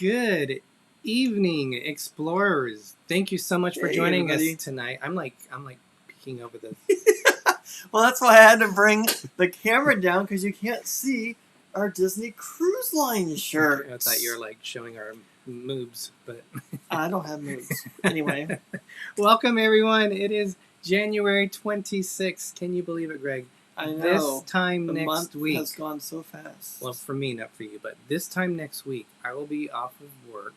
Good evening, explorers. Thank you so much for joining us tonight. I'm like peeking over this. Well, that's why I had to bring the camera down because you can't see our Disney Cruise Line shirt. I thought you were like showing our moves, but I don't have moves. Anyway, welcome everyone. It is January 26th. Can you believe it, Greg? I know. This time the next month week has gone so fast. Well, for me, not for you, but this time next week, I will be off of work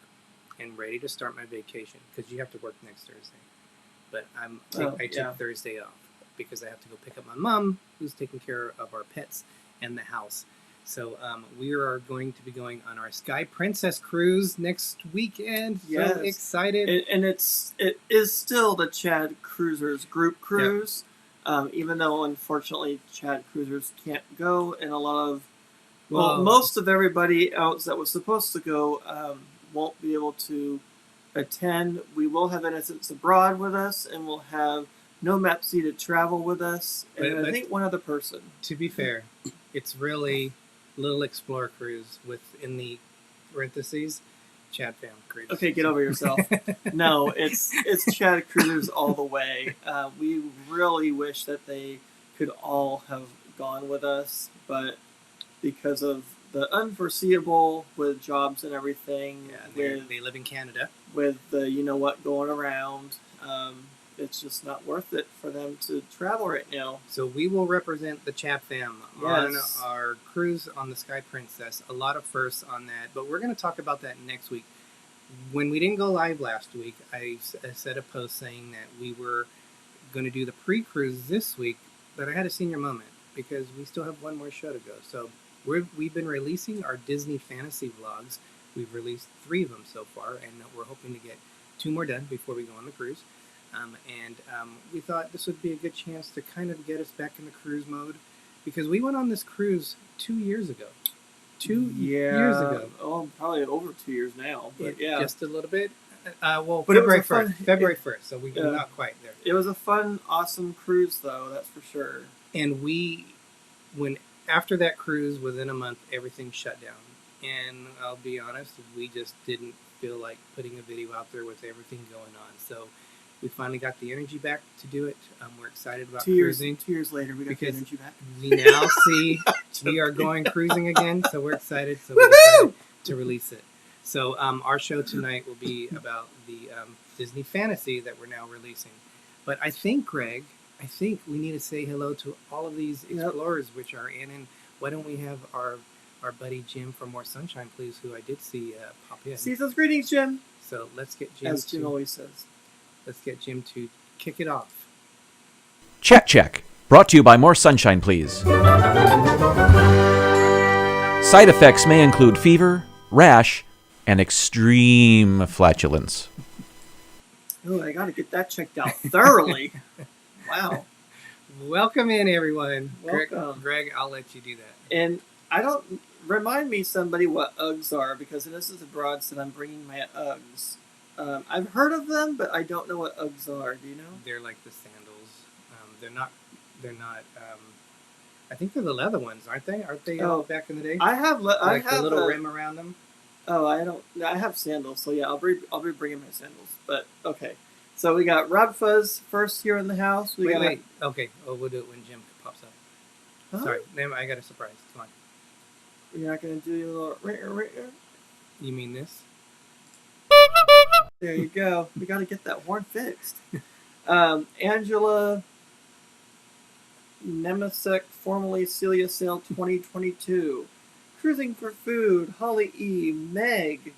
and ready to start my vacation because you have to work next Thursday. But I took Thursday off because I have to go pick up my mom, who's taking care of our pets and the house. So we are going to be going on our Sky Princess cruise next weekend. Yes. So excited! And it is still the ChadCruisers group cruise. Yep. Even though, unfortunately, ChadCruisers can't go, and a lot of, most of everybody else that was supposed to go won't be able to attend. We will have Innocents Abroad with us, and we'll have No Mapsy to travel with us, and I think one other person. To be fair, it's really Little Explorer Cruise within the parentheses. Chad Fam Cruise. Okay, get over yourself. No, it's ChadCruisers all the way. We really wish that they could all have gone with us, but because of the unforeseeable with jobs and everything, they live in Canada. With the going around, it's just not worth it for them to travel right now. So we will represent the Chad Fam on our cruise on the Sky Princess. A lot of firsts on that, but we're going to talk about that next week. When we didn't go live last week, I said a post saying that we were going to do the pre-cruise this week, but I had a senior moment because we still have one more show to go. So we've been releasing our Disney fantasy vlogs. We've released 3 of them so far, and we're hoping to get 2 more done before we go on the cruise. We thought this would be a good chance to kind of get us back in the cruise mode because we went on this cruise 2 years ago. 2 years ago. Oh, probably over 2 years now. But just a little bit. But February 1st. February 1st, so we're not quite there. It was a fun, awesome cruise, though. That's for sure. And after that cruise, within a month, everything shut down. And I'll be honest, we just didn't feel like putting a video out there with everything going on. So we finally got the energy back to do it. We're excited about cruising. 2 years later, we got the energy back. We now see we are going cruising again, so we're excited. So we're excited to release it. So our show tonight will be about the Disney fantasy that we're now releasing. But I think, Greg, we need to say hello to all of these explorers which are in. And why don't we have our buddy Jim from More Sunshine, please, who I did see pop in. Season's greetings, Jim. So let's get Jim. As Jim always says. Let's get Jim to kick it off. Chat Check, brought to you by More Sunshine, please. Side effects may include fever, rash, and extreme flatulence. Oh, I got to get that checked out thoroughly. Wow. Welcome in, everyone. Welcome. Greg, I'll let you do that. And remind me somebody what Uggs are, because this is abroad, so I'm bringing my Uggs. I've heard of them, but I don't know what Uggs are. Do you know? They're like the sandals. They're not. I think they're the leather ones, aren't they? Aren't they back in the day? I have. I have the little rim around them. Oh, I don't. I have sandals, so yeah, I'll be bringing my sandals. But okay, so we got RobFuz first here in the house. Wait. Okay. Oh, we'll do it when Jim pops up. Huh? Sorry, I got a surprise. Come on. You're not gonna do your little ringer? You mean this? There you go. We got to get that horn fixed. Angela Nemisek, formerly Celia Sail 2022. Cruising for Food, Holly E, Meg.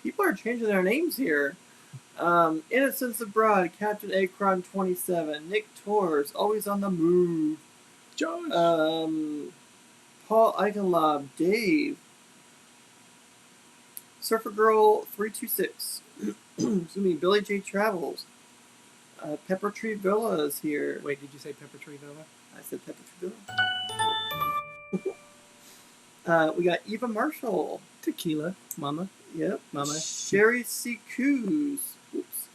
People are changing their names here. Innocents Abroad, Captain Akron 27. Nick Torres, always on the move. Josh. Paul Eichenlob, Dave. Surfer Girl 326. Excuse me, Billy J Travels. Pepper Tree Villa is here. Wait, did you say Pepper Tree Villa? I said Pepper Tree Villa. We got Eva Marshall. Tequila. Mama. Yep. Mama. Sherry C. Coos. Oops.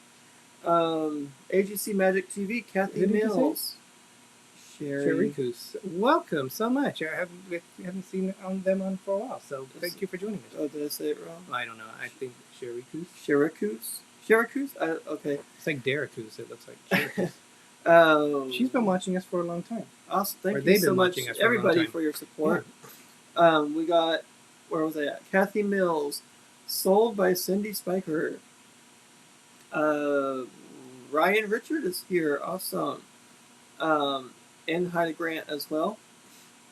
AGC Magic TV, Kathy Mills. ChadCruisers. Welcome so much. We haven't seen them on for a while, so thank you for joining us. Oh, did I say it wrong? I don't know. I think ChadCruisers? Okay. It's like Deracus. It looks like ChadCruisers. She's been watching us for a long time. Awesome. Thank you so much, everybody, for your support. Yeah. We got, where was I at? Kathy Mills, sold by Cindy Spiker. Ryan Richard is here. Awesome. And Heidi Grant as well.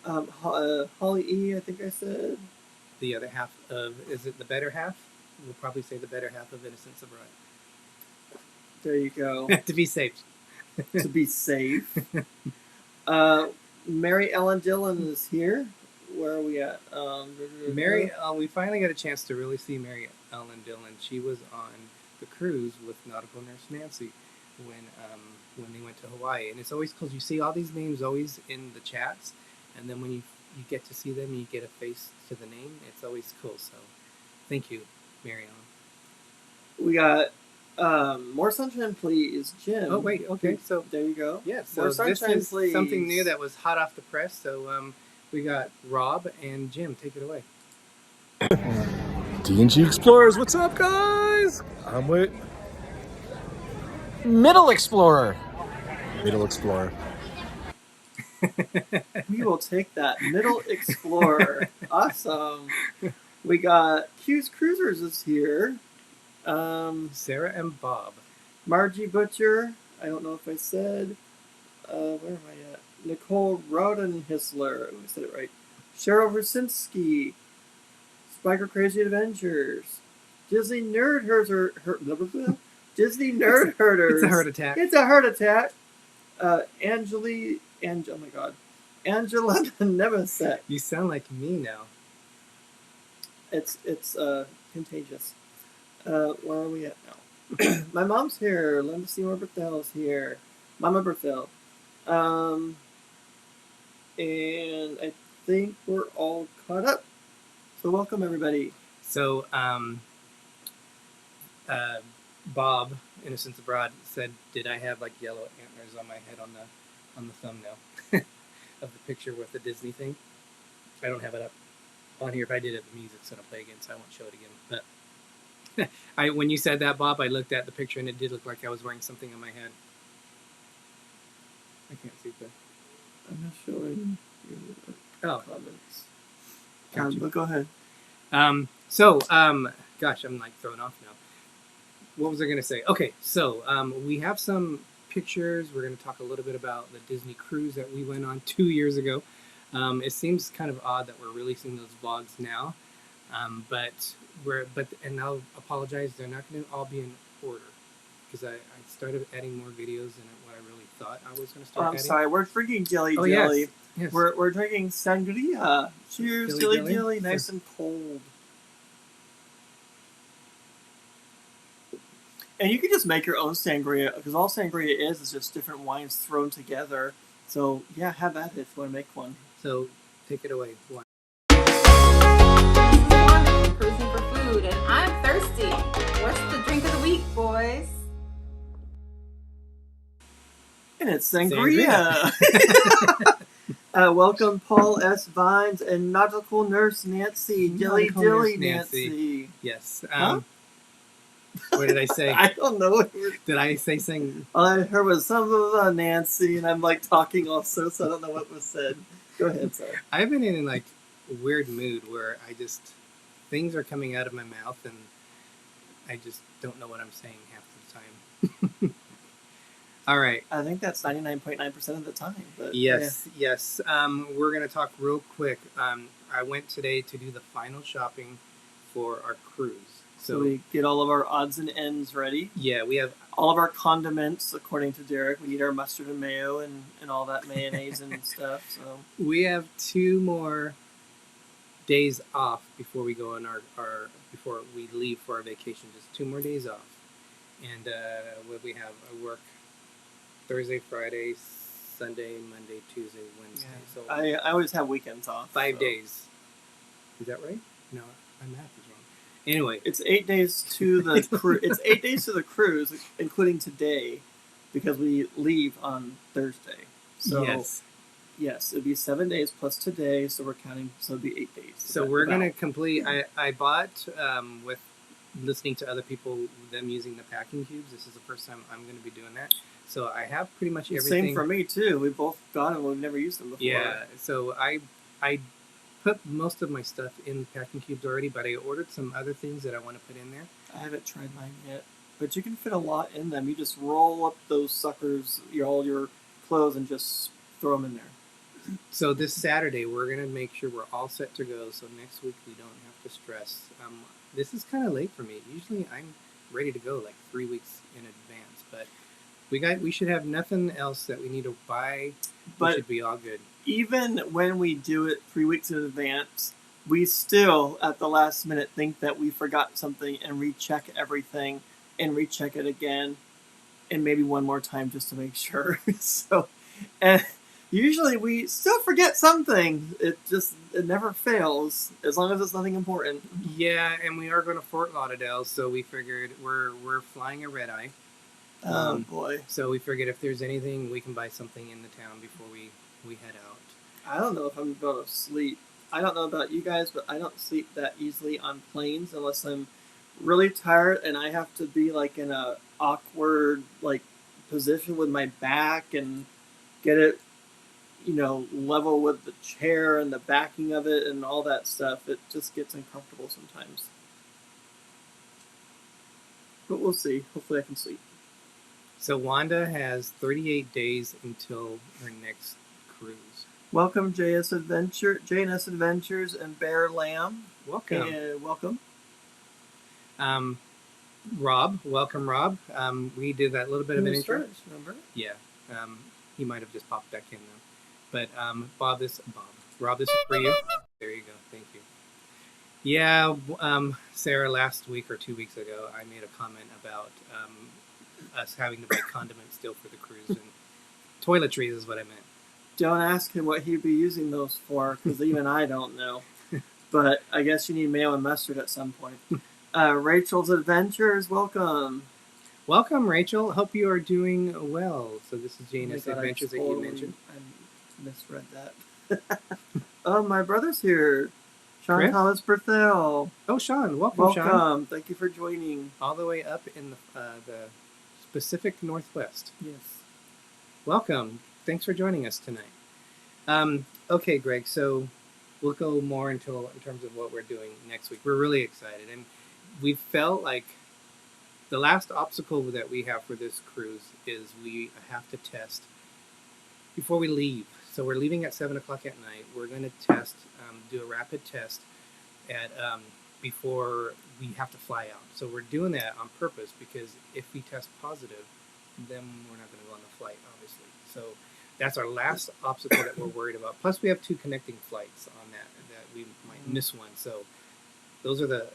Holly E, I think I said. The other half of, is it the better half? We'll probably say the better half of Innocence Abroad. There you go. To be safe. To be safe. Mary Ellen Dillon is here. Where are we at? We finally got a chance to really see Mary Ellen Dillon. She was on the cruise with Nautical Nurse Nancy when they went to Hawaii. And it's always cool. You see all these names always in the chats, and then when you get to see them, you get a face to the name. It's always cool. So thank you, Mary Ellen. We got More Sunshine Please, Jim. Oh, wait. Okay. So there you go. Yeah. So More Sunshine this is Please. Something new that was hot off the press. So we got Rob and Jim. Take it away. D&G Explorers, what's up, guys? I'm with Middle Explorer. Middle Explorer. We will take that. Middle Explorer. Awesome. We got ChadCruisers is here. Sarah and Bob. Margie Butcher. I don't know if I said. Where am I at? Nicole Rodenhisler. I said it right. Cheryl Versinski. Spiker Crazy Adventures. Disney Nerd Herder. Disney Nerd Herders. It's a heart attack. It's a heart attack. Oh my god. Angela Nemeset. You sound like me now. It's contagious. Where are we at now? My mom's here. Linda Seymour Berthel's here. Mama Berthel. And I think we're all caught up. So welcome everybody. So Bob, Innocence Abroad, said, "Did I have like yellow antlers on my head on the thumbnail of the picture with the Disney thing?" I don't have it up on here. If I did it, the music's gonna play again, so I won't show it again. But when you said that, Bob, I looked at the picture and it did look like I was wearing something on my head. I can't see that. I'm not showing you the comments. Gotcha. But go ahead. Gosh, I'm like thrown off now. What was I going to say? Okay, so we have some pictures. We're going to talk a little bit about the Disney cruise that we went on 2 years ago. It seems kind of odd that we're releasing those vlogs now, and I'll apologize. They're not going to all be in order because I started adding more videos than what I really thought I was going to start adding. Sorry, we're drinking jelly. Yes. We're drinking sangria. Cheers, jelly. Nice and cold. And you can just make your own sangria, because all sangria is just different wines thrown together. So, yeah, have at it if you want to make one. So, take it away. One. Cruising for food, and I'm thirsty. What's the drink of the week, boys? And it's sangria. Welcome, Paul S. Vines and Nautical Nurse Nancy. Dilly Nancy. Yes. Huh? What did I say? I don't know. Did I say sing? All I heard was some of Nancy, and I'm like talking also, so I don't know what was said. Go ahead, sorry. I've been in like a weird mood where things are coming out of my mouth, and I just don't know what I'm saying half the time. All right. I think that's 99.9% of the time. But yes. We're going to talk real quick. I went today to do the final shopping for our cruise. So we get all of our odds and ends ready. Yeah, we have all of our condiments, according to Derek. We need our mustard and mayo and all that mayonnaise and stuff. So we have 2 more days off before we go on before we leave for our vacation. Just 2 more days off. And what we have, I work Thursday, Friday, Sunday, Monday, Tuesday, Wednesday. Yeah. So I always have weekends off. 5 days. Is that right? No, my math is wrong. Anyway, it's 8 days to the it's 8 days to the cruise, including today, because we leave on Thursday. So yes. Yes, it'd be 7 days plus today, so we're counting. So it'd be 8 days. So we're gonna complete. I bought with listening to other people them using the packing cubes. This is the first time I'm gonna be doing that. So I have pretty much everything. Same for me too. We both got them. We've never used them before. Yeah. So I put most of my stuff in packing cubes already, but I ordered some other things that I want to put in there. I haven't tried mine yet, but you can fit a lot in them. You just roll up those suckers, all your clothes, and just throw them in there. So this Saturday, we're going to make sure we're all set to go. So next week, we don't have to stress. This is kind of late for me. Usually, I'm ready to go like 3 weeks in advance. But we should have nothing else that we need to buy. We should be all good. Even when we do it 3 weeks in advance, we still, at the last minute, think that we forgot something and recheck everything and recheck it again and maybe one more time just to make sure. And usually we still forget something. It never fails as long as it's nothing important. Yeah, and we are going to Fort Lauderdale, so we figured we're flying a red eye. Oh boy! So we figured if there's anything, we can buy something in the town before we head out. I don't know if I'm going to sleep. I don't know about you guys, but I don't sleep that easily on planes unless I'm really tired and I have to be like in a awkward like position with my back and get it, level with the chair and the backing of it and all that stuff. It just gets uncomfortable sometimes. But we'll see. Hopefully I can sleep. So Wanda has 38 days until her next cruise. Welcome, JS JNS Adventures, and Bear Lamb. Welcome. Welcome. Rob. Welcome, Rob. We did that little bit of an intro. First, remember? Yeah. He might have just popped back in though. But Rob, this is for you. There you go. Thank you. Yeah. Sarah, last week or 2 weeks ago, I made a comment about us having to buy condiments still for the cruise, and toiletries is what I meant. Don't ask him what he'd be using those for, because even I don't know. But I guess you need mayo and mustard at some point. Rachel's Adventures, welcome. Welcome, Rachel. Hope you are doing well. So this is JNS Adventures that you mentioned. I misread that. Oh, my brother's here. Sean Chris? Thomas Berthel. Oh, Sean. Welcome, Sean. Thank you for joining. All the way up in the Pacific Northwest. Yes. Welcome. Thanks for joining us tonight. Okay, Greg, so we'll go more in terms of what we're doing next week. We're really excited, and we felt like the last obstacle that we have for this cruise is we have to test before we leave. So we're leaving at 7 o'clock at night. We're going to test, do a rapid test at before we have to fly out. So we're doing that on purpose because if we test positive, then we're not going to go on the flight, obviously. So that's our last obstacle that we're worried about. Plus, we have 2 connecting flights on that we might miss one. So those are the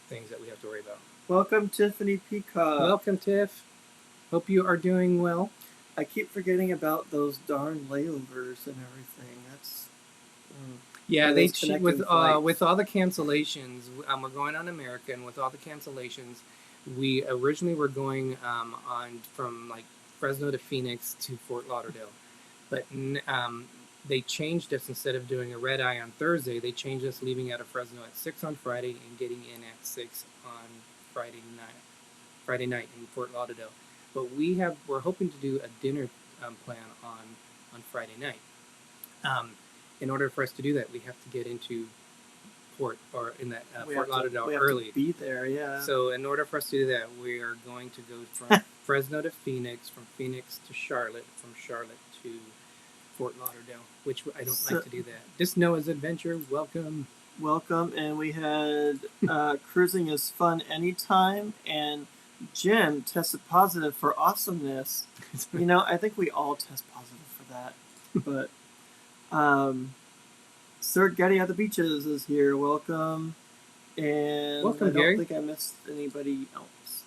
things that we have to worry about. Welcome, Tiffany Peacock. Welcome, Tiff. Hope you are doing well. I keep forgetting about those darn layovers and everything. That's yeah. They with all the cancellations. We're going on America, and with all the cancellations, we originally were going on from like Fresno to Phoenix to Fort Lauderdale, but they changed us. Instead of doing a red eye on Thursday, they changed us leaving out of Fresno at 6 on Friday and getting in at 6 on Friday night in Fort Lauderdale. But we're hoping to do a dinner plan on Friday night. In order for us to do that, we have to get into Fort Lauderdale early. To be there, yeah. So in order for us to do that, we are going to go from Fresno to Phoenix, from Phoenix to Charlotte, from Charlotte to Fort Lauderdale, which I don't like to do that. Just Noah's Adventure, welcome. Welcome, and we had Cruising is Fun Anytime, and Jim tested positive for awesomeness. I think we all test positive for that. But Sir Getty at the Beaches is here. Welcome. And welcome, I don't Gary. think I missed anybody else.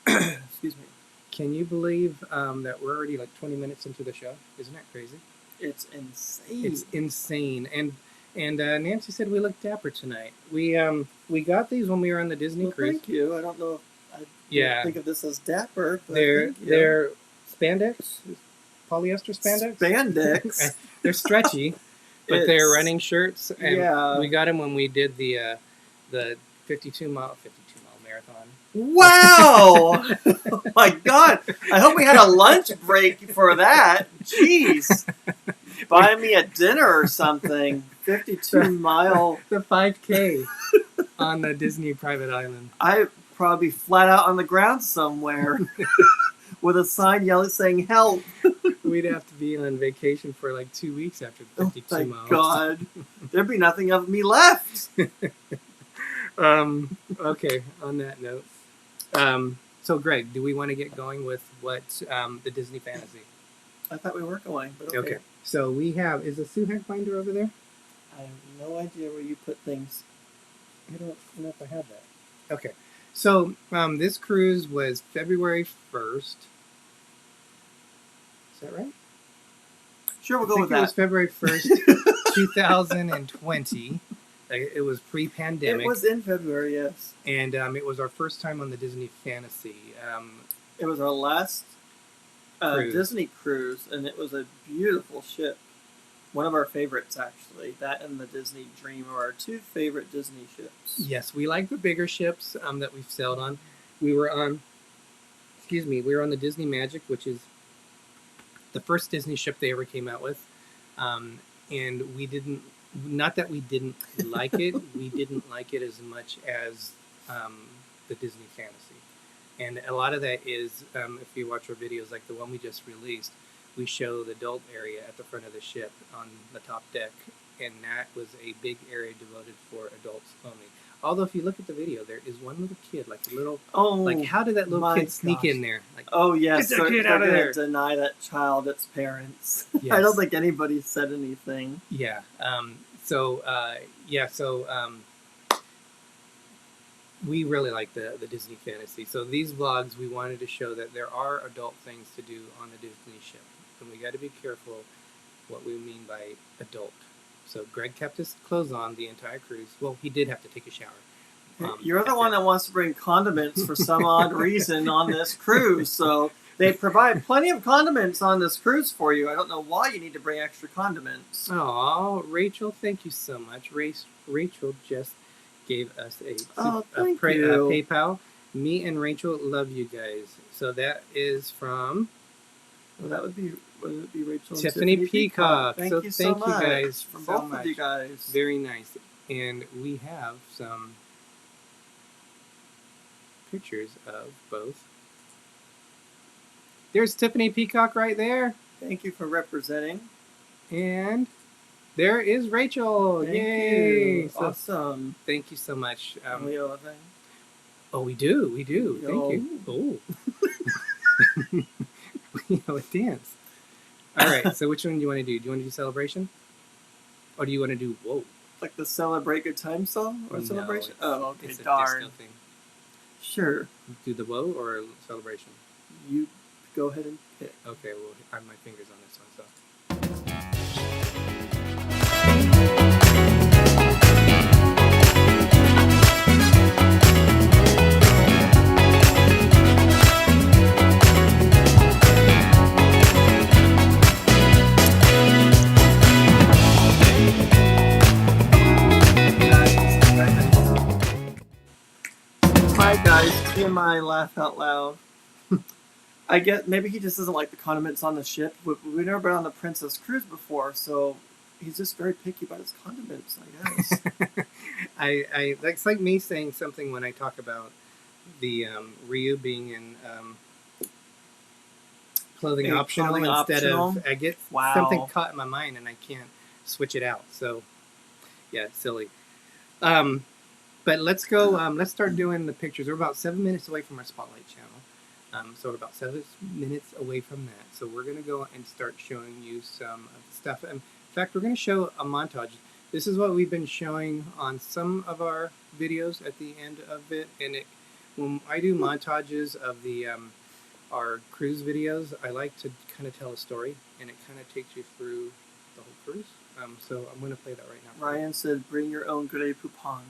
Excuse me. Can you believe that we're already like 20 minutes into the show? Isn't that crazy? It's insane. It's insane. And Nancy said we look dapper tonight. We got these when we were on the Disney cruise. Thank you. I don't know if I think of this as dapper. But they're spandex polyester spandex. Spandex. They're stretchy, but they're It's- running shirts, and yeah. we got them when we did the 52 mile marathon. Wow! Oh my God! I hope we had a lunch break for that. Jeez. Buy me a dinner or something. 52-mile. The 5K on the Disney private island. I'd probably be flat out on the ground somewhere with a sign yelling saying help. We'd have to be on vacation for like 2 weeks after the 52 Oh my miles. God. There'd be nothing of me left. Okay, on that note. So, Greg, do we want to get going with what the Disney fantasy? I thought we were going, but Okay. So we have, is the Suhac binder over there? I have no idea where you put things. I don't know if I have that. Okay. So this cruise was February 1st. Is that right? Sure, we'll I go think with it was that. February 1st, 2020. It was pre-pandemic. It was in February, yes. And it was our first time on the Disney Fantasy. It was our last Cruise. Disney cruise, and it was a beautiful ship. One of our favorites, actually. That and the Disney Dream are our two favorite Disney ships. Yes, we like the bigger ships that we've sailed on. We were on the Disney Magic, which is the first Disney ship they ever came out with. And we didn't, not that we didn't like it, we didn't like it as much as the Disney Fantasy. And a lot of that is, if you watch our videos, like the one we just released, we show the adult area at the front of the ship on the top deck, and that was a big area devoted for adults only. Although if you look at the video, there is one little kid, like a little, like how did that little my kid sneak gosh. in there? Like, Oh, yes. Get that kid they're out of gonna there. deny that child its parents. Yes. I don't think anybody said anything. yeah. We really like the Disney Fantasy. So these vlogs, we wanted to show that there are adult things to do on a Disney ship, and we got to be careful what we mean by adult. So Greg kept his clothes on the entire cruise. Well, he did have to take a shower. You're the one that wants to bring condiments for some odd reason on this cruise. So they provide plenty of condiments on this cruise for you. I don't know why you need to bring extra condiments. Oh, Rachel, thank you so much. Rachel just gave us a thank you. PayPal. Me and Rachel love you guys. So that is from Well, that would be Rachel and Tiffany Peacock. Thank So you thank so you much guys from so both much. of you guys. Very nice. And we have some pictures of both. There's Tiffany Peacock right there. Thank you for representing. And there is Rachel. Thank Yay! you. So Awesome. thank you so much. We owe a thing. Oh, we do. We do. Thank you. Oh. We owe a dance. All right. So which one do you want to do? Do you want to do Celebration? Or do you want to do Whoa? Like the Celebrate Good Time song or No, Celebration? it's- Oh, okay. it's a Darn. disco thing. Sure. Do the Whoa or Celebration? You go ahead and pick. Okay, well, I have my fingers on this one, so. Hi guys, TMI laugh out loud. I guess maybe he just doesn't like the condiments on the ship. We've never been on the Princess Cruise before, so he's just very picky about his condiments, I guess. It's like me saying something when I talk about the Ryu being in clothing optional clothing instead optional? of I get Wow. something caught in my mind and I can't switch it out. So yeah, it's silly. But let's go. Let's start doing the pictures. We're about 7 minutes away from our spotlight channel. So we're about 7 minutes away from that. So we're gonna go and start showing you some of the stuff. In fact, we're gonna show a montage. This is what we've been showing on some of our videos at the end of it. And when I do montages of the our cruise videos, I like to kind of tell a story, and it kind of takes you through the whole cruise. So I'm gonna play that right now. Ryan said, bring your own Grey Poupon.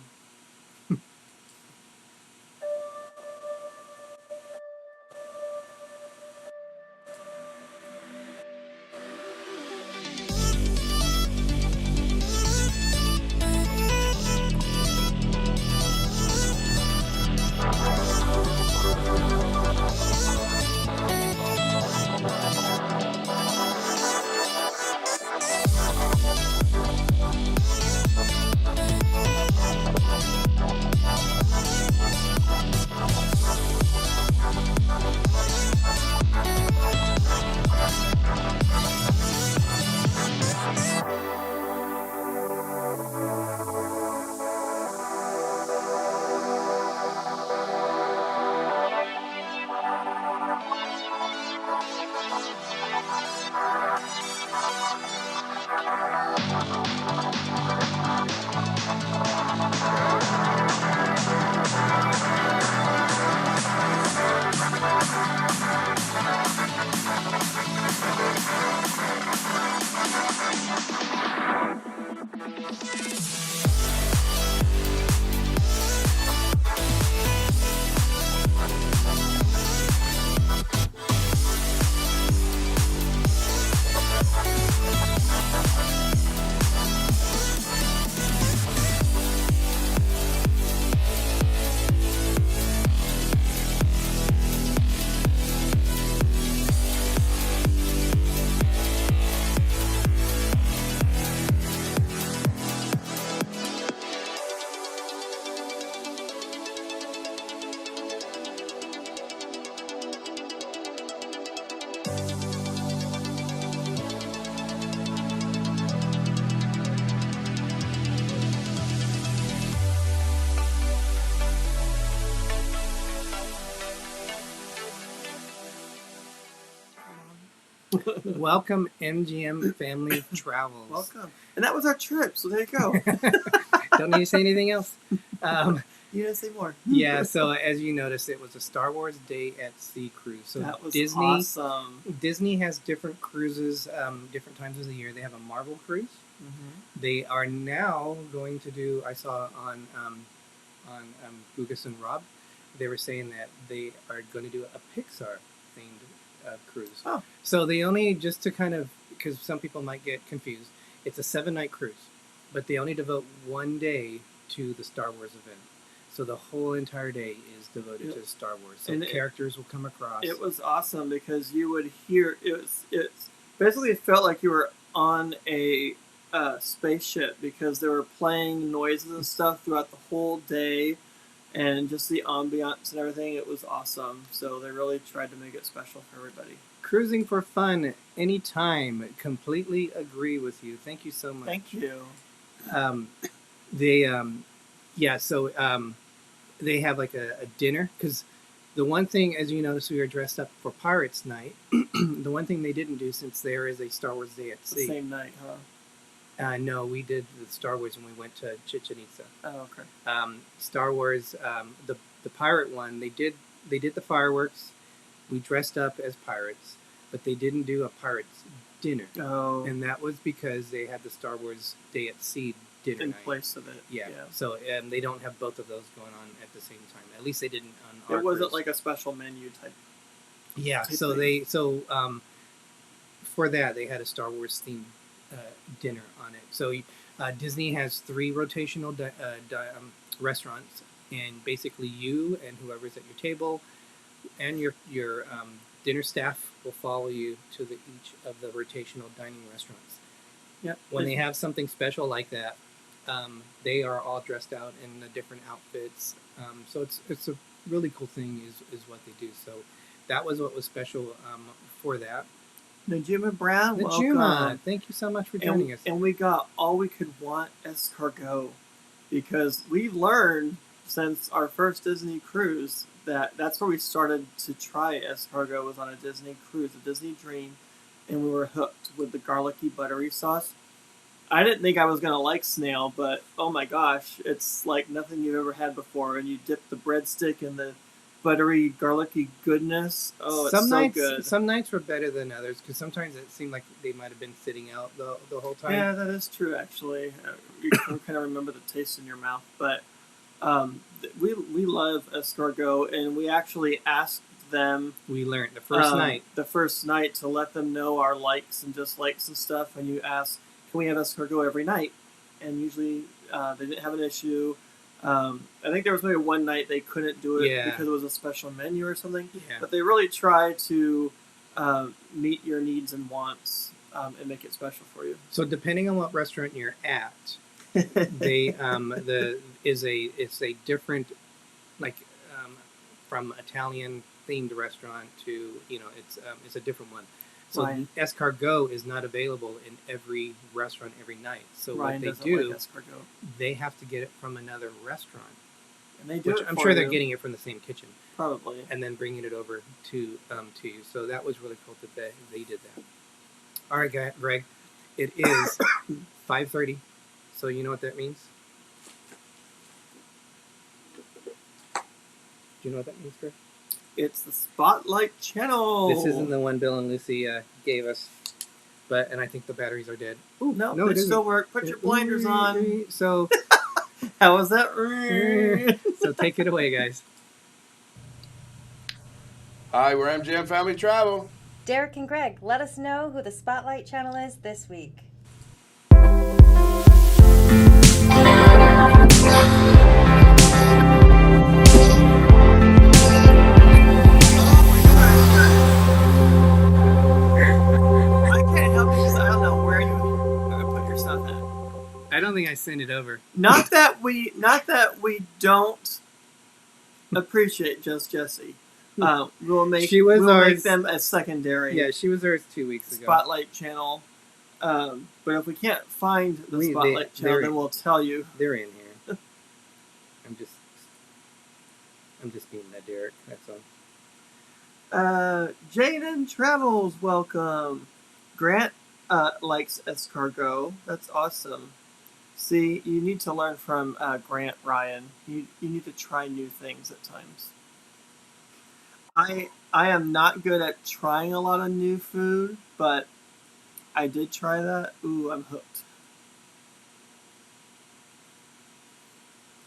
Welcome, MGM Family Travels. Welcome. And that was our trip, so there you go. Don't need to say anything else. You didn't say more. Yeah, so as you noticed, it was a Star Wars Day at Sea cruise. So That was Disney, awesome. Disney has different cruises, different times of the year. They have a Marvel cruise. They are now going to do. I saw on Gugas and Rob, they were saying that they are going to do a Pixar themed cruise. Oh. So they only, just to kind of, because some people might get confused, it's a 7-night cruise, but they only devote one day to the Star Wars event. So the whole entire day is devoted to Star Wars. So And characters will come across. It was awesome because you would hear it basically felt like you were on a spaceship because they were playing noises and stuff throughout the whole day, and just the ambiance and everything. It was awesome. So they really tried to make it special for everybody. Cruising for fun anytime. Completely agree with you. Thank you so much. Thank you. They have like a dinner, because the one thing, as you noticed, we were dressed up for Pirates Night. The one thing they didn't do, since there is a Star Wars Day at The Sea. same night, huh? No, we did the Star Wars when we went to Chichen Itza. Oh, okay. Star Wars, the pirate one, they did the fireworks. We dressed up as pirates, but they didn't do a pirates dinner. Oh, And that was because they had the Star Wars Day at Sea dinner in night. place of it. Yeah. So they don't have both of those going on at the same time. At least they didn't on our It wasn't cruise. like a special menu type. Yeah. type So thing. For that they had a Star Wars themed dinner on it. So Disney has 3 rotational restaurants, and basically you and whoever's at your table and your dinner staff will follow you to each of the rotational dining restaurants. Yep. When they have something special like that, they are all dressed out in the different outfits. So it's a really cool thing is what they do. So that was what was special for that. Najuma Brown, Najuma, welcome. thank you so much for joining us. And we got all we could want escargot, because we learned since our first Disney cruise that's where we started to try escargot, was on a Disney cruise, a Disney Dream, and we were hooked with the garlicky buttery sauce. I didn't think I was going to like snail, but oh my gosh, it's like nothing you've ever had before. And you dip the breadstick in the buttery, garlicky goodness. Oh, it's so good. Some nights were better than others, because sometimes it seemed like they might have been sitting out the whole time. Yeah, that is true, actually. You can kind of remember the taste in your mouth. But we love escargot, and we actually asked them... We learned the first night to let them know our likes and dislikes and stuff. And you ask, can we have escargot every night? And usually they didn't have an issue. I think there was maybe one night they couldn't do it because it was a special menu or something. Yeah. But they really try to meet your needs and wants and make it special for you. So depending on what restaurant you're at, they it's a different, like from Italian themed restaurant to it's a different one. So escargot is not available in every restaurant every night. So Ryan what they do, like escargot. They have to get it from another restaurant. And they do. I'm sure they're getting it from the same kitchen, probably, and then bringing it over to you. So that was really cool that they did that. All right, Greg, it is 5:30. So you know what that means? Do you know what that means, Greg? It's the Spotlight Channel. This isn't the one Bill and Lucy gave us, and I think the batteries are dead. Ooh, no, they still work. Put your blinders on. So, how was that? So take it away, guys. Hi, we're MGM Family Travel. Derek and Greg, let us know who the Spotlight Channel is this week. I don't think I sent it over. Not that we don't appreciate Just Jessie. We'll make them a secondary. Yeah, she was ours 2 weeks ago. Spotlight Channel. But if we can't find the Spotlight Channel, then we'll tell you. They're in here. I'm just being that Derek. That's all. Jaden Travels, welcome. Grant likes escargot. That's awesome. See, you need to learn from Grant, Ryan. You need to try new things at times. I am not good at trying a lot of new food, but I did try that. Ooh, I'm hooked.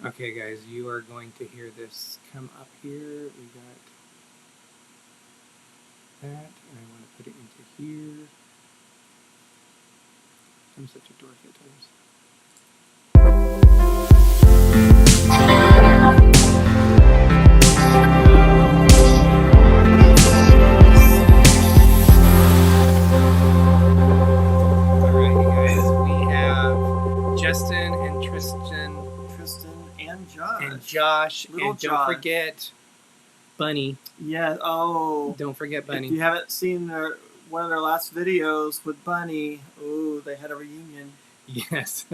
Okay, guys, you are going to hear this come up here. We got that, and I want to put it into here. I'm such a dork at times. Alright, you guys, we have Justin and Tristan And Josh. and Josh, Little and don't Josh. forget Bunny. Yeah. Oh. Don't forget Bunny. If you haven't seen one of their last videos with Bunny, ooh, they had a reunion. Yes.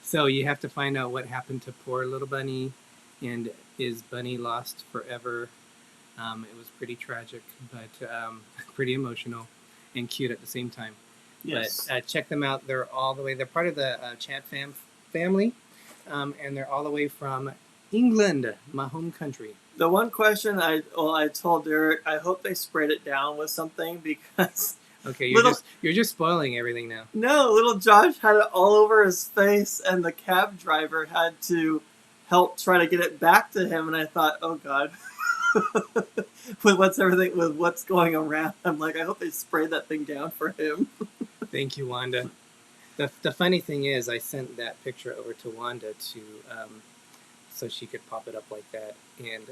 So you have to find out what happened to poor little Bunny, and is Bunny lost forever? It was pretty tragic, but pretty emotional and cute at the same time. Yes. But check them out. They're all the way. They're part of the Chad family, and they're all the way from England, my home country. The one question I told Derek, I hope they sprayed it down with something because Okay, you're just spoiling everything now. no, little Josh had it all over his face, and the cab driver had to help try to get it back to him. And I thought, oh god, with what's going around, I'm like, I hope they sprayed that thing down for him. Thank you, Wanda. The funny thing is, I sent that picture over to Wanda to so she could pop it up like that, and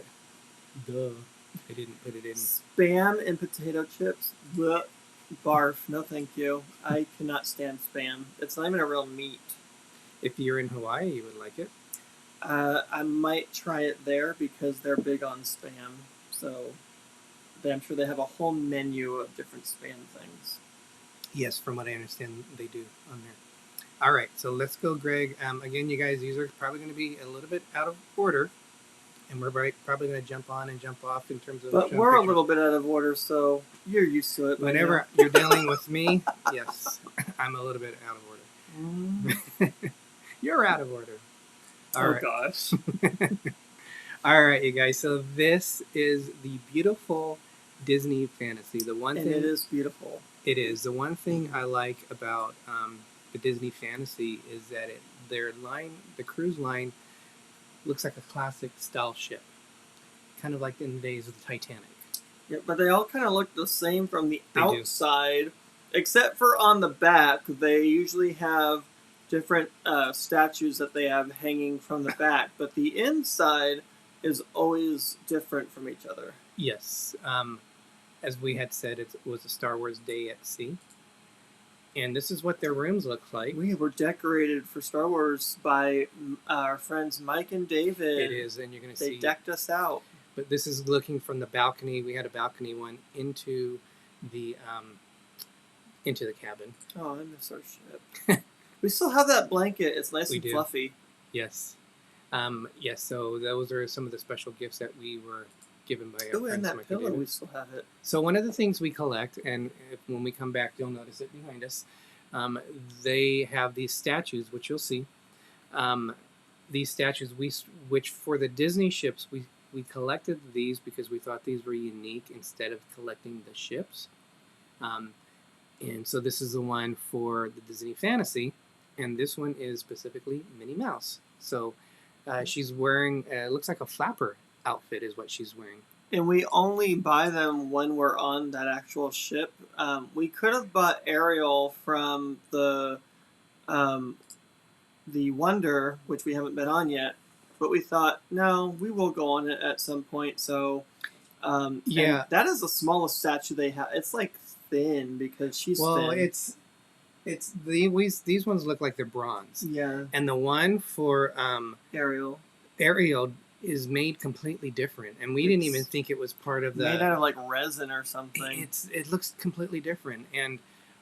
I didn't put it in. Spam and potato chips. Blech. Barf. No, thank you. I cannot stand spam. It's not even a real meat. If you're in Hawaii, you would like it. I might try it there because they're big on spam. So I'm sure they have a whole menu of different spam things. Yes, from what I understand, they do on there. All right, so let's go, Greg. Again, you guys, these are probably going to be a little bit out of order, and we're probably going to jump on and jump off in terms of. But we're a little bit out of order, so you're used to it. Whenever you're dealing with me, yes, I'm a little bit out of order. You're out of order. All right. Gosh. All right, you guys. So this is the beautiful Disney fantasy. The one thing it is beautiful. It is. The one thing I like about the Disney fantasy is that the cruise line, looks like a classic style ship, kind of like in the days of the Titanic. Yeah, but they all kind of look the same from the They outside, except for on the back. They usually have different statues that they have hanging from the back, but the inside is always different from each other. Yes. As we had said, it was a Star Wars day at sea. And this is what their rooms look like. We were decorated for Star Wars by our friends Mike and David. It is, and you're going to see. They decked us out. But this is looking from the balcony. We had a balcony one into the cabin. Oh, I miss our ship. We still have that blanket. It's nice and fluffy. Yes. Yes, so those are some of the special gifts that we were given by our friends. And that Mike and pillow, David. we still have it. So one of the things we collect, and when we come back, you'll notice it behind us. They have these statues, which you'll see. These statues, which for the Disney ships, we collected these because we thought these were unique instead of collecting the ships. And so this is the one for the Disney Fantasy, and this one is specifically Minnie Mouse. So she's wearing, looks like a flapper outfit is what she's wearing. And we only buy them when we're on that actual ship. We could have bought Ariel from the Wonder, which we haven't been on yet, but we thought, no, we will go on it at some point. So yeah, that is the smallest statue they have. It's like thin because she's thin. Well, it's these ones look like they're bronze. Yeah. And the one for Ariel is made completely different, and we didn't even think it was part of the. Made out of like resin or something. It looks completely different, and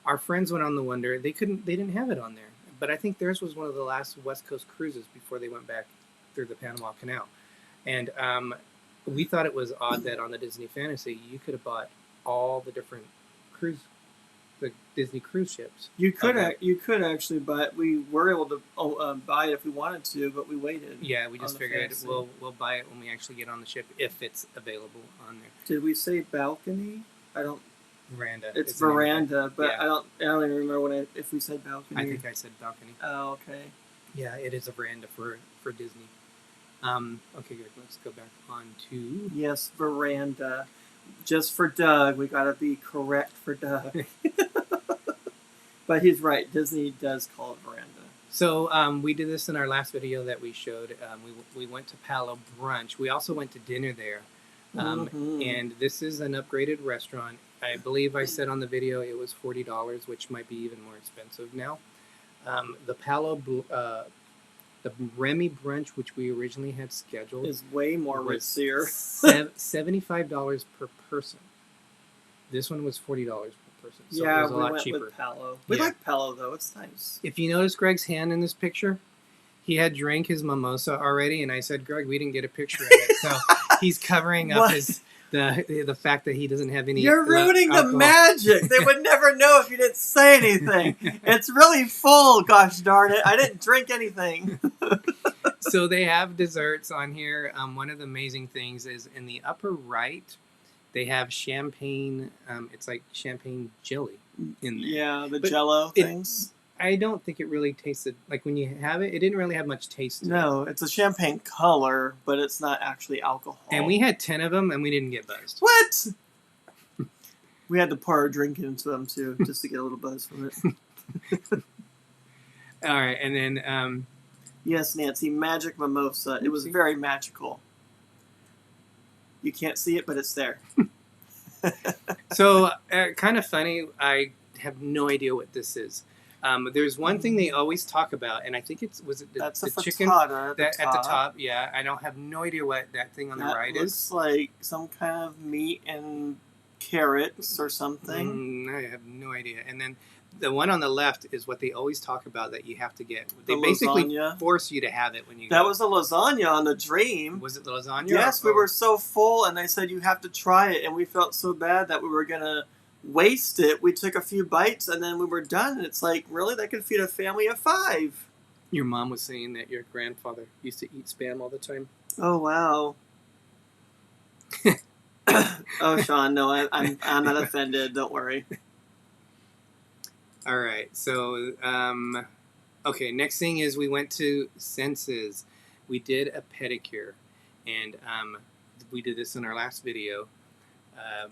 our friends went on the Wonder. They didn't have it on there, but I think theirs was one of the last West Coast cruises before they went back through the Panama Canal, and we thought it was odd that on the Disney Fantasy you could have bought all the different the Disney cruise ships. You could actually, but we were able to buy it if we wanted to, but we waited. Yeah, we just figured Fantasy. we'll buy it when we actually get on the ship if it's available on there. Did we say balcony? I don't. Veranda. It's veranda, but Yeah. I don't even remember if we said balcony. I think I said balcony. Oh, okay. Yeah, it is a veranda for Disney. Okay, good. Let's go back on to. Yes, veranda. Just for Doug, we gotta be correct for Doug. But he's right. Disney does call it veranda. So we did this in our last video that we showed. We went to Palo Brunch. We also went to dinner there. And this is an upgraded restaurant. I believe I said on the video it was $40, which might be even more expensive now. The Remy brunch, which we originally had scheduled, Is way more was ritzier. $75 per person. This one was $40 per person, so Yeah, it was a we lot went cheaper. with Palo. We Yeah. like Palo though; it's nice. If you notice Greg's hand in this picture, he had drank his mimosa already, and I said, Greg, we didn't get a picture of it, so he's covering up What? the fact that he doesn't have any. You're ruining the alcohol. magic. They would never know if you didn't say anything. It's really full. Gosh darn it! I didn't drink anything. So they have desserts on here. One of the amazing things is in the upper right, they have champagne. It's like champagne jelly in there. Yeah, the But Jello it- things. I don't think it really tasted like when you have it. It didn't really have much taste. To No, it's a champagne color, but it's not actually alcohol. it. And we had 10 of them, and we didn't get buzzed. What? We had to pour our drink into them too, just to get a little buzz from it. All right, and then Yes, Nancy, magic mimosa. It was very magical. You can't see it, but it's there. so kind of funny. I have no idea what this is. There's one thing they always talk about, and I think was it That's the a chicken frittata that at the top. Yeah, I don't have no idea what that thing on the That right looks is. like some kind of meat and carrots or something. I have no idea. And then the one on the left is what they always talk about that you have to get. They The basically lasagna. force you to have it when you That go. was a lasagna on the Dream. Was it the lasagna? Yes, we were so full, and they said you have to try it, and we felt so bad that we were gonna waste it. We took a few bites, and then we were done. And it's like, really, that could feed a family of 5. Your mom was saying that your grandfather used to eat Spam all the time. Oh wow. Oh, Sean, no, I'm not offended. Don't worry. All right, so okay. Next thing is we went to Senses. We did a pedicure, and we did this in our last video.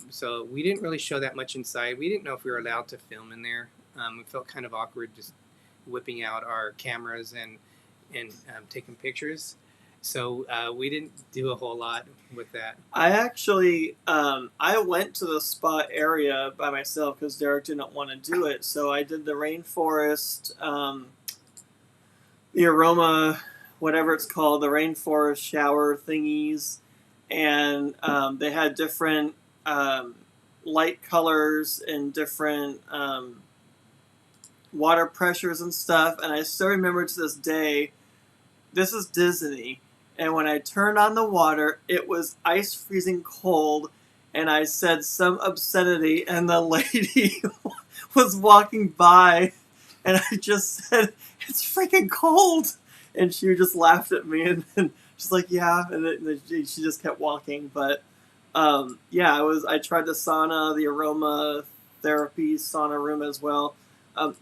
So we didn't really show that much inside. We didn't know if we were allowed to film in there. We felt kind of awkward just whipping out our cameras and taking pictures. So we didn't do a whole lot with that. I actually, I went to the spa area by myself because Derek didn't want to do it. So I did the rainforest, the aroma, whatever it's called, the rainforest shower thingies. And they had different light colors and different water pressures and stuff. And I still remember to this day, this is Dizney. And when I turned on the water, it was ice freezing cold, and I said some obscenity, and the lady was walking by, and I just said, "It's freaking cold," and she just laughed at me, and she's like, "Yeah," and then she just kept walking. But yeah, I tried the sauna, the aroma therapy sauna room as well.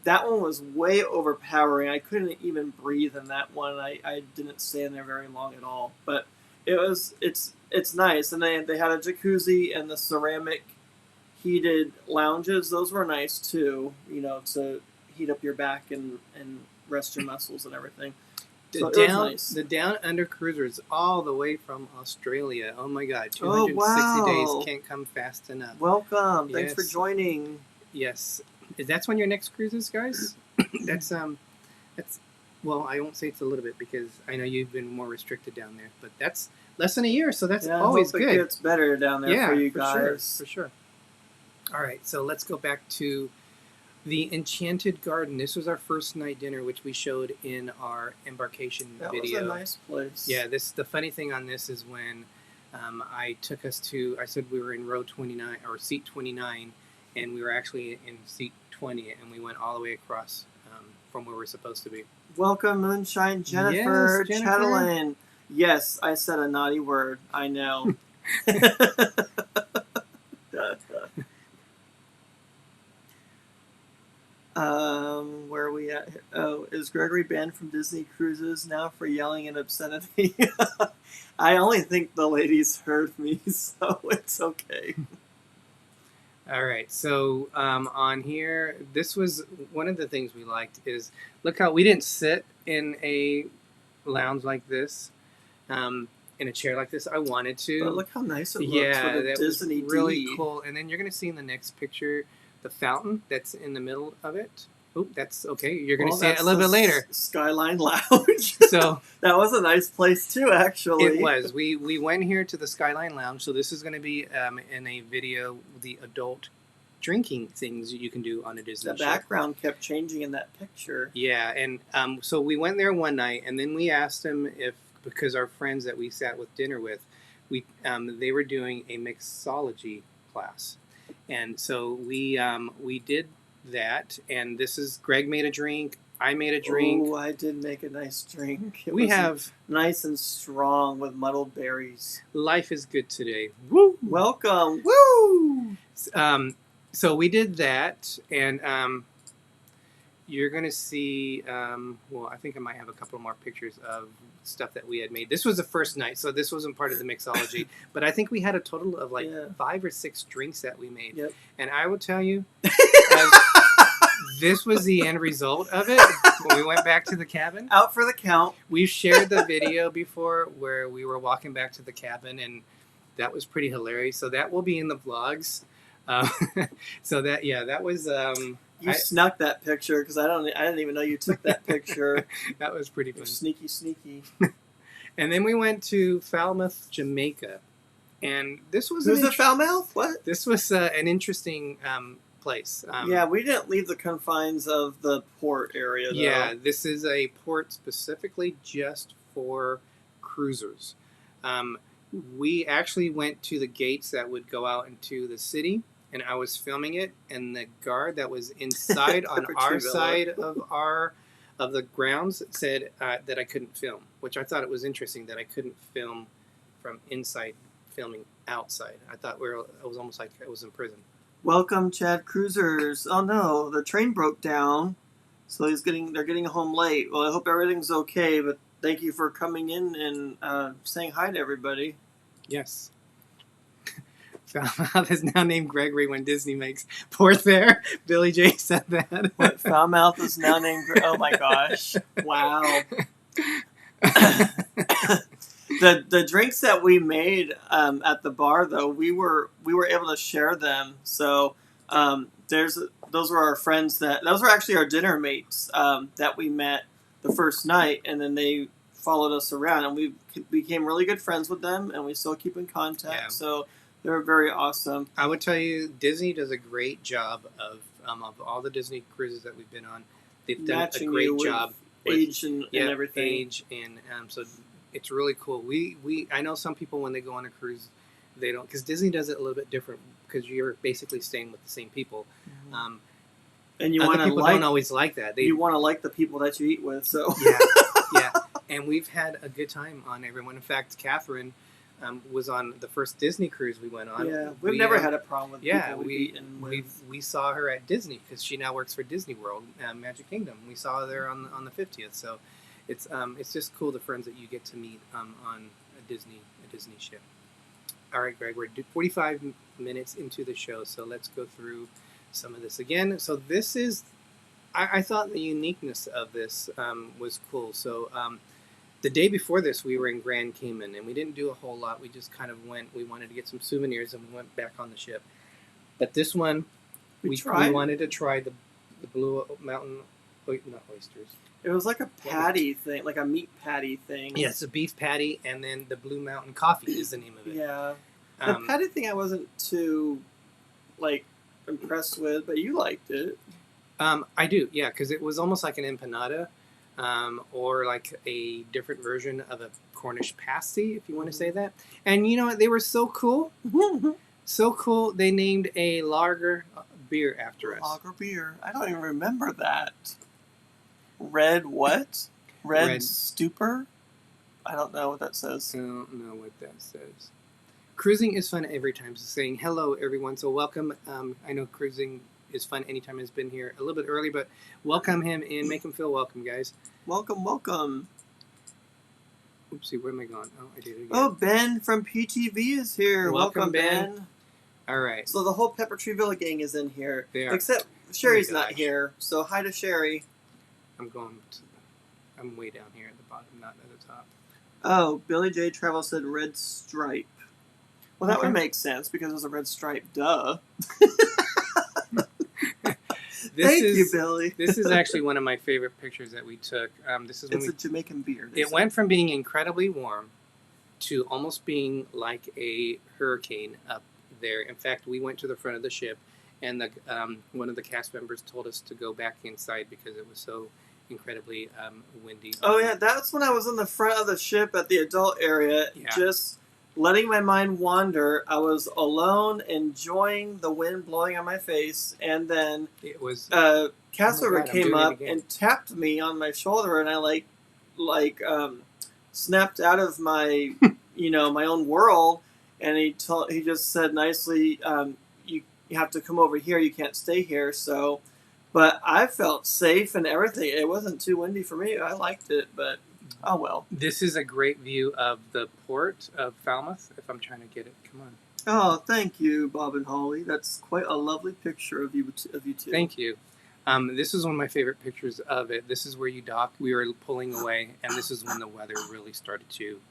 That one was way overpowering. I couldn't even breathe in that one. I didn't stay in there very long at all. But it's nice. And they had a jacuzzi and the ceramic heated lounges. Those were nice too, to heat up your back and rest your muscles and everything. So it was nice. The Down Under Cruisers all the way from Australia. Oh my God, 260 wow. days can't come fast enough. Welcome. Thanks for Yes. joining. Yes. That's when your next cruise is, guys? that's well, I won't say it's a little bit because I know you've been more restricted down there, but that's less than a year, so that's Yeah, always I hope good. It gets better down there Yeah, for you for guys. sure. All right, so let's go back to the Enchanted Garden. This was our first night dinner, which we showed in our embarkation That video. was a nice place. Yeah, the funny thing on this is when I took us to. I said we were in row 29 or seat 29, and we were actually in seat 20, and we went all the way across from where we're supposed to be. Welcome, Moonshine Jennifer, Yes, Jennifer. Chatelaine. Yes, I said a naughty word. I know. Where are we at? Oh, is Gregory banned from Disney Cruises now for yelling and obscenity? I only think the ladies heard me, so it's okay. All right, so on here, this was one of the things we liked is look how we didn't sit in a lounge like this, in a chair like this. I wanted to. But look how nice it looks Yeah, with that a was Disney really D. cool. And then you're going to see in the next picture the fountain that's in the middle of it. Oh, that's okay. You're going to see it a little bit later. Skyline Lounge. So that was a nice place too, actually. it was. We went here to the Skyline Lounge. So this is going to be in a video the adult drinking things you can do on a Disney The ship. background kept changing in that picture. Yeah, and so we went there one night, and then we asked them if, because our friends that we sat with dinner with, they were doing a mixology class, and so we did that. And this is Greg made a drink, I made a drink. Oh, I did make a nice drink. It We was have nice and strong with muddled berries. Life is Good Today. Woo! Welcome. Woo! So we did that, and you're going to see, well, I think I might have a couple more pictures of stuff that we had made. This was the first night, so this wasn't part of the mixology, but I think we had a total of like 5 or 6 drinks that we made. Yep. And I will tell you, this was the end result of it when we went back to the cabin. Out for the count. We've shared the video before where we were walking back to the cabin, and that was pretty hilarious. So that will be in the vlogs. So that was You snuck that picture because I didn't even know you took that picture. that was pretty fun. You're sneaky. And then we went to Falmouth, Jamaica, and this was Who's the Falmouth? What? This was an interesting place. Yeah, we didn't leave the confines of the port area, though. Yeah, this is a port specifically just for cruisers. We actually went to the gates that would go out into the city, and I was filming it, and the guard that was inside on our side of the grounds said that I couldn't film, which I thought it was interesting that I couldn't film from inside filming outside. I thought it was almost like I was in prison. Welcome, ChadCruisers. Oh no, the train broke down, so they're getting home late. Well, I hope everything's okay, but thank you for coming in and saying hi to everybody. Yes. Falmouth is now named Gregory when Disney makes port there. Billy J said that. What, Falmouth is now named oh my gosh. Wow. The drinks that we made at the bar, though, we were able to share them. So those were our friends those were actually our dinner mates that we met the first night, and then they followed us around, and we became really good friends with them, and we still keep in contact. Yeah. So they were very awesome. I would tell you, Disney does a great job of all the Disney cruises that we've been on. They've done matching a great job with age and everything. Age and so it's really cool. I know some people when they go on a cruise, they don't, because Disney does it a little bit different because you're basically staying with the same people. Mm-hmm. And you want to don't always like that. You want to like the people that you eat with. So yeah. And we've had a good time on everyone. In fact, Catherine was on the first Disney cruise we went on. Yeah, we've never had a problem with people we've eaten with. We saw her at Disney because she now works for Disney World, Magic Kingdom. We saw her there on the 50th. So it's just cool the friends that you get to meet on a Disney ship. All right, Greg, we're 45 minutes into the show, so let's go through some of this again. So this is, I thought the uniqueness of this was cool. So the day before this, we were in Grand Cayman, and we didn't do a whole lot. We just kind of went. We wanted to get some souvenirs, and we went back on the ship. But this one, we wanted to try the Blue Mountain, not oysters. It was like a patty thing, like a meat patty thing. Yeah, it's a beef patty, and then the Blue Mountain Coffee is the name of it. Yeah. The patty thing I wasn't too, impressed with, but you liked it. I do, yeah, because it was almost like an empanada. or like a different version of a Cornish pasty, if you want to say that. And you know what? They were so cool. So cool. They named a lager beer after us. Lager beer. I don't even remember that. Red what? Red Stupor? I don't know what that says. I don't know what that says. Cruising is fun every time. So saying hello, everyone. So welcome. I know cruising is fun anytime he's been here a little bit early, but welcome him and make him feel welcome, guys. Welcome, welcome. Oopsie, where am I going? Oh, I did it again. Oh, Ben from PTV is here. Welcome, Ben. All right. So the whole Pepper Tree Villa gang is in here. They are. Except Sherry's Oh my not gosh. here. So hi to Sherry. I'm way down here at the bottom, not at the top. Oh, Billy J. Travel said red stripe. Well, that Okay. would make sense because it was a red stripe. Duh. Thank you, Billy. This is actually one of my favorite pictures that we took. This is when It's a Jamaican beer. it went from being incredibly warm to almost being like a hurricane up there. In fact, we went to the front of the ship, and one of the cast members told us to go back inside because it was so incredibly windy. Oh yeah, that's when I was in the front of the ship at the adult area, Yeah. just letting my mind wander. I was alone, enjoying the wind blowing on my face, and then It was cast Oh my member God, I'm came doing it up again. and tapped me on my shoulder, and I snapped out of my my own world, and he just said nicely, you have to come over here. You can't stay here. So. But I felt safe and everything. It wasn't too windy for me. I liked it, but oh well. This is a great view of the port of Falmouth. If I'm trying to get it, come on. Oh, thank you, Bob and Holly. That's quite a lovely picture of you two. Thank you. This is one of my favorite pictures of it. This is where you dock. We were pulling away, and this is when the weather really started to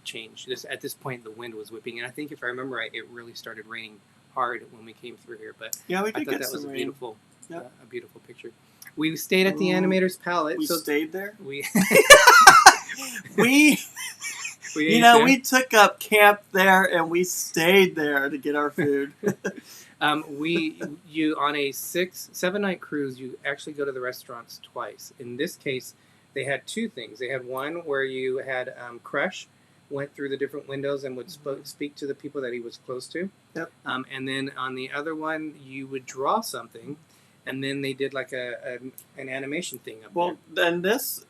change. At this point, the wind was whipping, and I think if I remember right, it really started raining hard when we came through here. But Yeah, we I did thought get that was some a rain. beautiful, Yep. a beautiful picture. We stayed at the Animators Palette. We so stayed there. we We, we ate there. we took up camp there and we stayed there to get our food. You on a 7-night cruise, you actually go to the restaurants twice. In this case, they had two things. They had one where you had Crush went through the different windows and would speak to the people that he was close to. Yep. And then on the other one, you would draw something, and then they did like an animation thing up Well, then this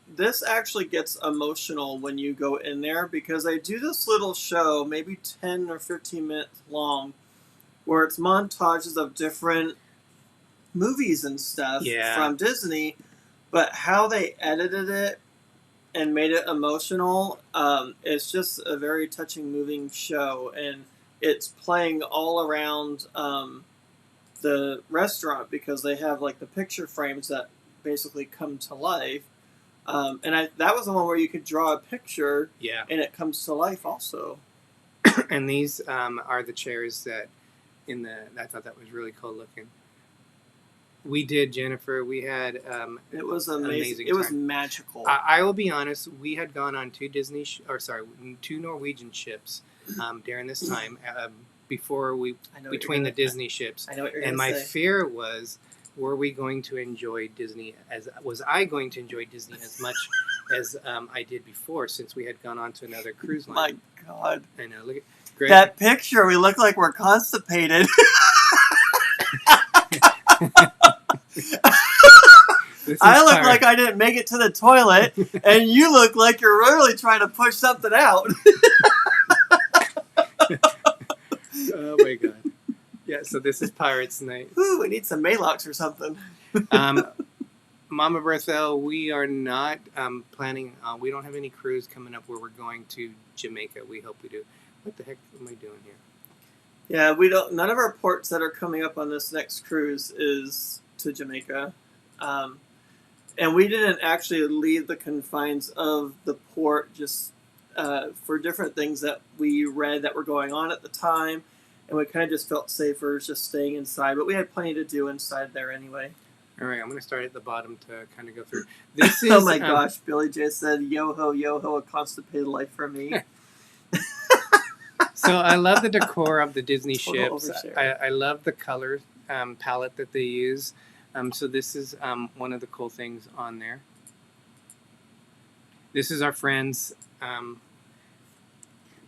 actually gets emotional when you go in there because they do this little show, maybe 10 or 15 minutes long, where it's montages of different movies and stuff from Disney, but how they edited it and made it emotional, it's just a very touching, moving show, and it's playing all around the restaurant because they have like the picture frames that basically come to life, and that was the one where you could draw a picture, and it comes to life also. And these are the chairs that I thought that was really cool looking. We did, Jennifer. We had it was amazing. It was magical. I will be honest. We had gone on two Norwegian ships during this time between the Disney ships. I know what you're and gonna my say. fear was, were we going to enjoy Disney was I going to enjoy Disney as much as I did before, since we had gone on to another cruise line. My God. I know. Look at Greg. That picture. We look like we're constipated. I look like I didn't make it to the toilet, and you look like you're really trying to push something out. Oh my God. Yeah, so this is Pirates Night. Ooh, we need some Malox or something. Mama Berthel, we are not planning, we don't have any cruise coming up where we're going to Jamaica. We hope we do. What the heck am I doing here? Yeah, none of our ports that are coming up on this next cruise is to Jamaica. And we didn't actually leave the confines of the port just for different things that we read that were going on at the time. And we kind of just felt safer just staying inside. But we had plenty to do inside there anyway. All right, I'm going to start at the bottom to kind of go through. This is, oh my gosh, Billy J said, yo-ho, yo-ho, a constipated life for me. So I love the decor of the Disney Total ships. overshare. I love the color palette that they use. So this is one of the cool things on there. This is our friends.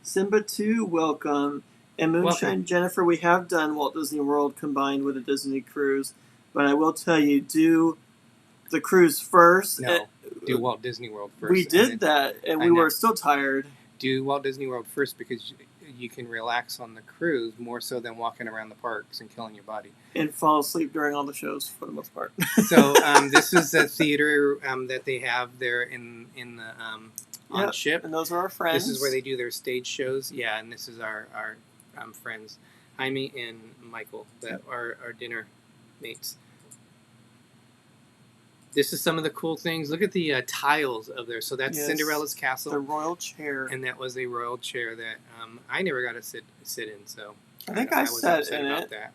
Simba 2, welcome. And Moonshine Welcome. Jennifer, we have done Walt Disney World combined with a Disney cruise, but I will tell you, do the cruise first. No, do Walt Disney World first. We did that, and we were still tired. Do Walt Disney World first because you can relax on the cruise more so than walking around the parks and killing your body. And fall asleep during all the shows for the most part. So this is a theater that they have there in the on ship. And those are our friends. This is where they do their stage shows. Yeah, and this is our friends, Jaime and Michael, that are our dinner mates. This is some of the cool things. Look at the tiles of there. So that's Cinderella's castle. The royal chair. And that was a royal chair that I never got to sit in. So I think I was sat upset in about it. that.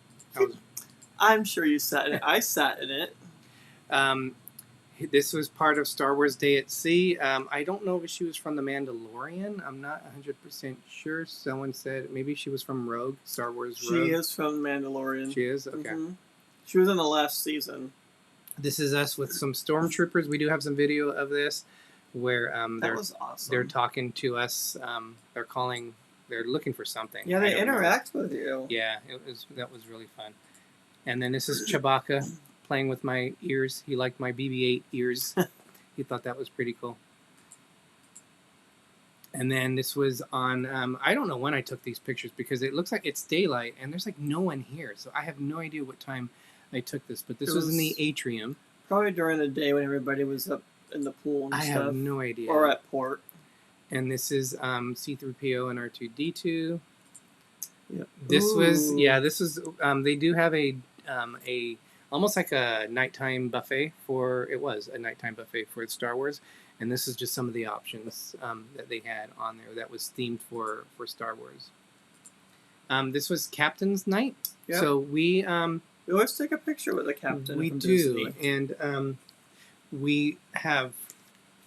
I'm sure you sat in it. I sat in it. This was part of Star Wars Day at Sea. I don't know if she was from The Mandalorian. I'm not 100% sure. Someone said maybe she was from Rogue, Star Wars Rogue. She is from Mandalorian. She is? Okay. Mm-hmm. She was in the last season. This is us with some stormtroopers. We do have some video of this where that was awesome. They're talking to us. They're looking for something. Yeah, they interact with you. Yeah, that was really fun. And then this is Chewbacca playing with my ears. He liked my BB-8 ears. He thought that was pretty cool. And then this was on, I don't know when I took these pictures because it looks like it's daylight and there's like no one here. So I have no idea what time I took this, but this was in the atrium. Probably during the day when everybody was up in the pool and stuff. I have no idea. Or at port. And this is C-3PO and R2-D2. Yep. This was they do have a almost like a nighttime buffet for Star Wars, and this is just some of the options that they had on there that was themed for Star Wars. This was Captain's Night, so we always take a picture with the captain. We do, Disney. And we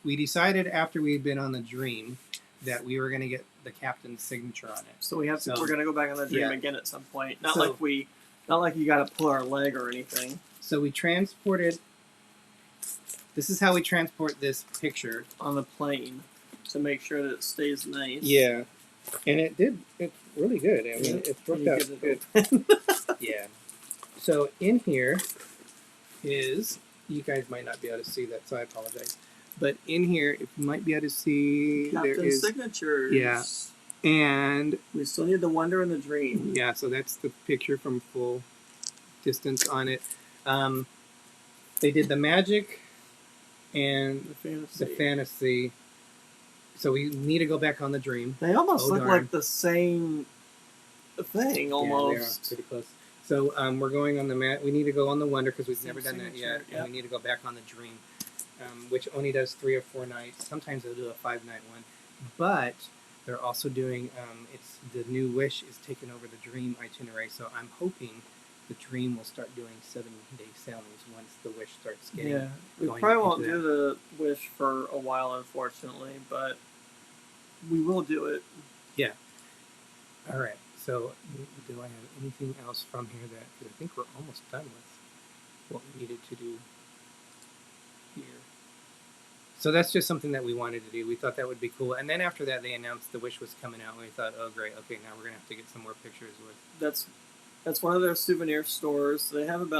decided after we had been on the Dream that we were going to get the captain's signature on it. So we're going to go back on the Dream again at some point. Not like you got to pull our leg or anything. So we transported. This is how we transport this picture on the plane to make sure that it stays nice. Yeah, and it did. It's really good. I mean, it worked out good. Yeah. So in here is, you guys might not be able to see that, so I apologize. But in here, if you might be able to see, Captain's there is signatures. Yeah. And we still need the Wonder and the Dream. Yeah, so that's the picture from full distance on it. They did the Magic and the Fantasy. So we need to go back on the Dream. They almost look like the same thing, almost. Yeah, they are pretty close. So we're going on the we need to go on the Wonder because we've never done that yet, and we need to go back on the Dream, which only does 3 or 4 nights. Sometimes they'll do a 5-night one, but they're also doing it's the new Wish is taking over the Dream itinerary. So I'm hoping the Dream will start doing 7-day sailings once the Wish starts getting. Yeah, we probably won't do the Wish for a while, unfortunately, but we will do it. Yeah. All right. So, do I have anything else from here that, because I think we're almost done with what we needed to do here. So that's just something that we wanted to do. We thought that would be cool. And then after that, they announced the Wish was coming out, and we thought, oh, great, okay, now we're going to have to get some more pictures with. That's one of their souvenir stores. They have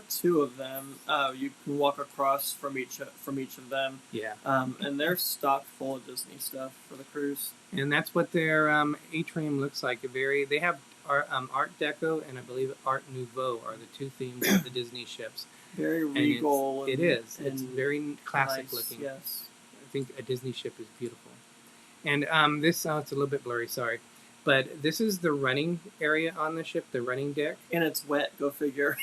2 of them. You can walk across from each of them. Yeah. And they're stocked full of Disney stuff for the cruise. And that's what their atrium looks like. They have Art Deco and I believe Art Nouveau are the 2 themes of the Disney ships. Very regal. It is. It's very classic looking. Yes. I think a Disney ship is beautiful. And this, it's a little bit blurry, sorry. But this is the running area on the ship, the running deck. And it's wet, go figure.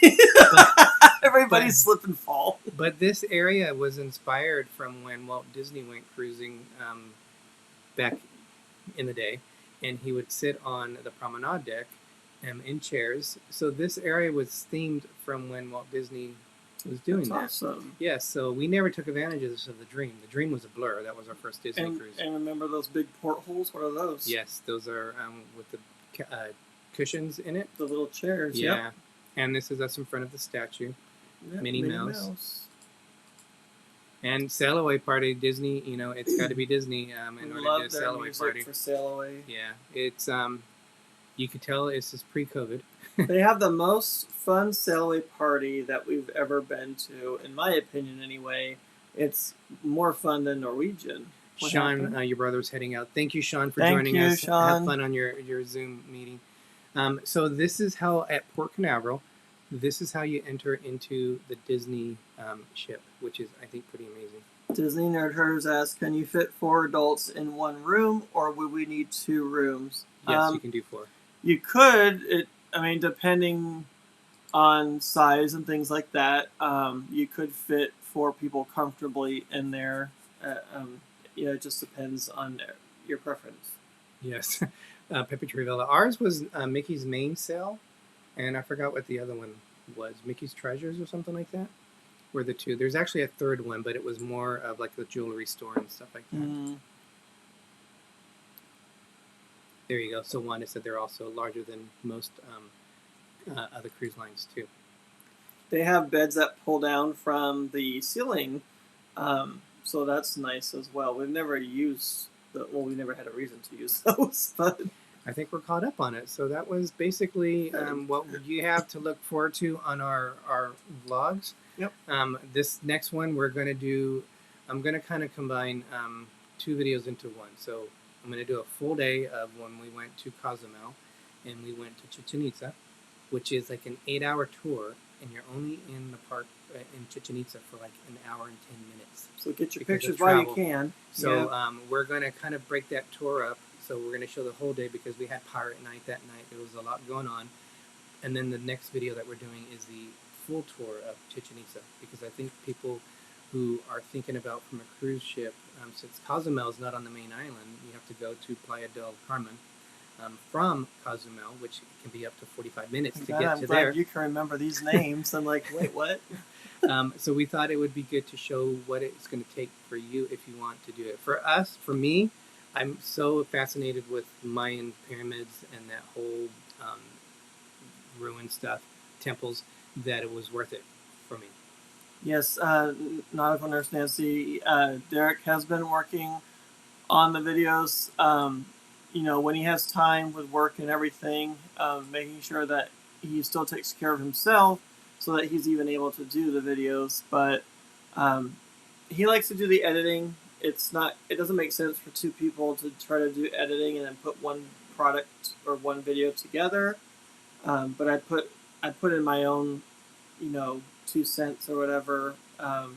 Everybody's slip and fall. But this area was inspired from when Walt Disney went cruising back in the day. And he would sit on the promenade deck in chairs. So this area was themed from when Walt Disney was doing that. Awesome. Yes, so we never took advantage of the Dream. The Dream was a blur. That was our first Disney cruise. And remember those big portholes? What are those? Yes, those are with the cushions in it. The little chairs, yeah. Yep. And this is us in front of the statue. Yep, Minnie Mouse. And Sail Away Party, Disney. You know, it's got to be Disney in order to Love do a their Sail Away music Party. for Sail Away. Yeah, it's you could tell it's just pre-COVID. They have the most fun Sail Away Party that we've ever been to, in my opinion, anyway. It's more fun than Norwegian. What Sean, happened? your brother's heading out. Thank you, Sean, for Thank joining you, us. Sean. Have fun on your Zoom meeting. So this is how at Port Canaveral, this is how you enter into the Disney ship, which is I think pretty amazing. Disney Nerd Herders asks, can you fit 4 adults in one room, or would we need 2 rooms? Yes, you can do 4. You could. Depending on size and things like that, you could fit 4 people comfortably in there. It just depends on your preference. Yes, Pepe Trivella. Ours was Mickey's Main Sail, and I forgot what the other one was. Mickey's Treasures or something like that. Were the 2. There's actually a third one, but it was more of like the jewelry store and stuff like that. Mm. There you go. So Wanda said they're also larger than most other cruise lines too. They have beds that pull down from the ceiling, so that's nice as well. We've never used we never had a reason to use those, but I think we're caught up on it. So that was basically what you have to look forward to on our vlogs. Yep. This next one I'm going to kind of combine 2 videos into one. So I'm going to do a full day of when we went to Cozumel and we went to Chichen Itza, which is like an 8-hour tour, and you're only in the park in Chichen Itza for like an hour and 10 minutes. So get your because of pictures while you travel. can. So Yeah. we're going to kind of break that tour up. So we're going to show the whole day because we had Pirate Night that night. There was a lot going on. And then the next video that we're doing is the full tour of Chichen Itza, because I think people who are thinking about from a cruise ship, since Cozumel is not on the main island, you have to go to Playa del Carmen from Cozumel, which can be up to 45 minutes to get I'm to glad there. you can remember these names. I'm like, wait, what? So we thought it would be good to show what it's going to take for you if you want to do it. For me, I'm so fascinated with Mayan pyramids and that whole ruin stuff, temples, that it was worth it for me. Yes, Nautical Nurse Nancy, Derek has been working on the videos, when he has time with work and everything, making sure that he still takes care of himself so that he's even able to do the videos. But he likes to do the editing. It doesn't make sense for 2 people to try to do editing and then put one product or one video together. But I put in my own, 2 cents or whatever, and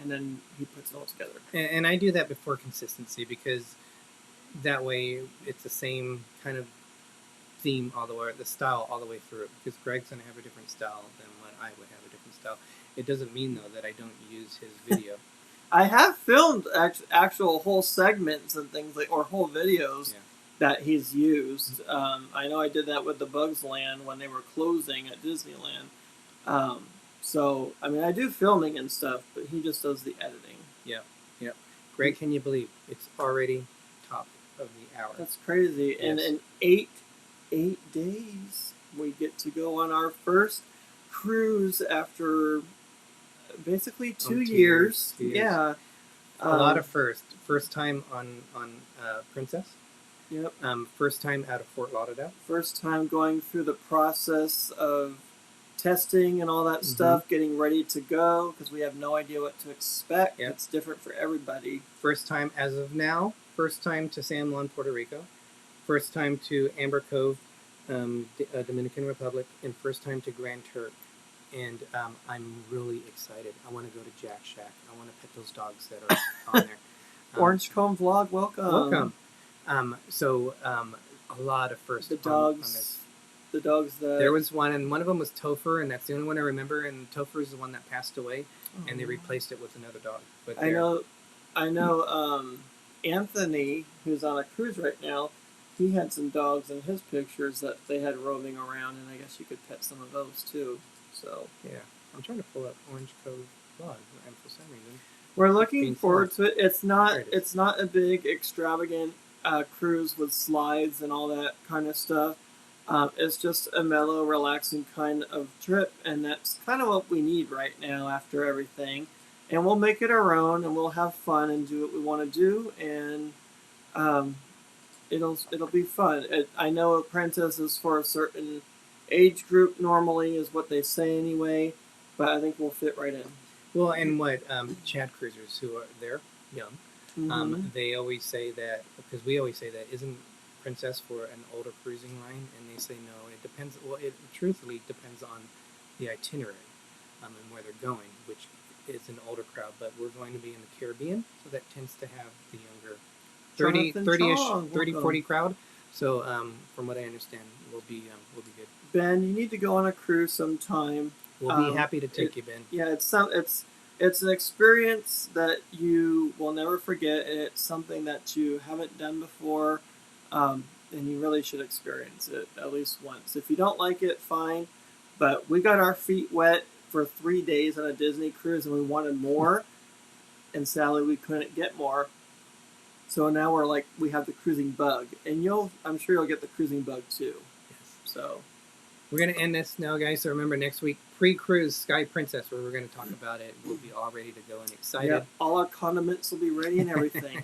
then he puts it all together. And I do that before consistency, because that way it's the same kind of theme all the way, the style all the way through. Because Greg's going to have a different style than what I would have a different style. It doesn't mean, though, that I don't use his video. I have filmed actual whole segments and things or whole videos that he's used. I know I did that with the Bugs Land when they were closing at Disneyland. So, I do filming and stuff, but he just does the editing. Yep. Greg, can you believe it's already top of the hour? That's crazy. Yes. And in 8 days, we get to go on our first cruise after basically 2 years. 2 years. Yeah. A lot of first. First time on Princess. Yep. First time out of Fort Lauderdale. First time going through the process of testing and all that stuff, getting ready to go, because we have no idea what to expect. Yep. It's different for everybody. First time as of now. First time to San Juan, Puerto Rico. First time to Amber Cove, Dominican Republic. And first time to Grand Turk. And I'm really excited. I want to go to Jack Shack. I want to pet those dogs that are on there. Orange Cone Vlog, welcome. So a lot of first The on dogs. this. The dogs that... There was one, and one of them was Topher, and that's the only one I remember. And Topher is the one that passed away, and they replaced it with another dog. But I know. Anthony, who's on a cruise right now, he had some dogs in his pictures that they had roaming around, and I guess you could pet some of those too. So yeah, I'm trying to pull up Orange Cove Vlog, and for some reason we're looking being forward to it. It's not. There it is. It's not a big extravagant cruise with slides and all that kind of stuff. It's just a mellow, relaxing kind of trip, and that's kind of what we need right now after everything. and we'll make it our own, and we'll have fun and do what we want to do, and it'll be fun. I know a princess is for a certain age group normally, is what they say anyway, but I think we'll fit right in. Well, and what ChadCruisers, who are they're young, Mm-hmm. they always say that, because we always say that, isn't Princess for an older cruising line? And they say no. It depends. Well, it truthfully depends on the itinerary and where they're going, which is an older crowd. But we're going to be in the Caribbean, so that tends to have the younger 30-ish, 40 crowd. So from what I understand, we'll be good. Ben, you need to go on a cruise sometime. We'll be happy to take you, Ben. Yeah, it's an experience that you will never forget, and it's something that you haven't done before, and you really should experience it at least once. If you don't like it, fine, but we got our feet wet for 3 days on a Disney cruise, and we wanted more, and sadly we couldn't get more. So now we have the cruising bug, and I'm sure you'll get the cruising bug too. Yes. So we're going to end this now, guys. So remember, next week, pre-cruise Sky Princess, where we're going to talk about it. We'll be all ready to go and excited. yeah, all our condiments will be ready and everything.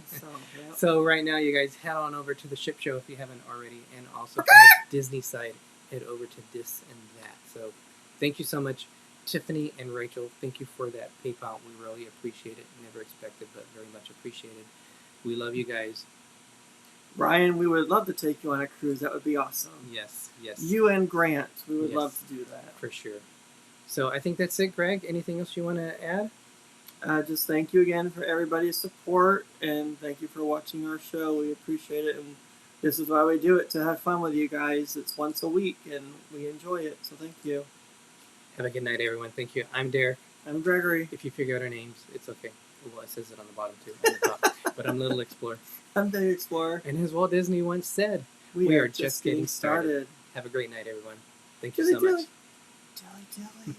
So right now, you guys head on over to the ship show if you haven't already, and also from the Disney side, head over to this and that. So thank you so much, Tiffany and Rachel. Thank you for that PayPal. We really appreciate it. Never expected, but very much appreciated. We love you guys. Ryan, we would love to take you on a cruise. That would be awesome. Yes. You and Grant, we would Yes. love to do that. For sure. So I think that's it, Greg. Anything else you want to add? Just thank you again for everybody's support, and thank you for watching our show. We appreciate it, and this is why we do it, to have fun with you guys. It's once a week, and we enjoy it, so thank you. Have a good night, everyone. Thank you. I'm Derek. I'm Gregory. If you figure out our names, it's okay. Well, it says it on the bottom, too, on the top. But I'm Little Explorer. I'm the Explorer. And as Walt Disney once said, we are just getting started. Have a great night, everyone. Thank you so much. Dilly dilly.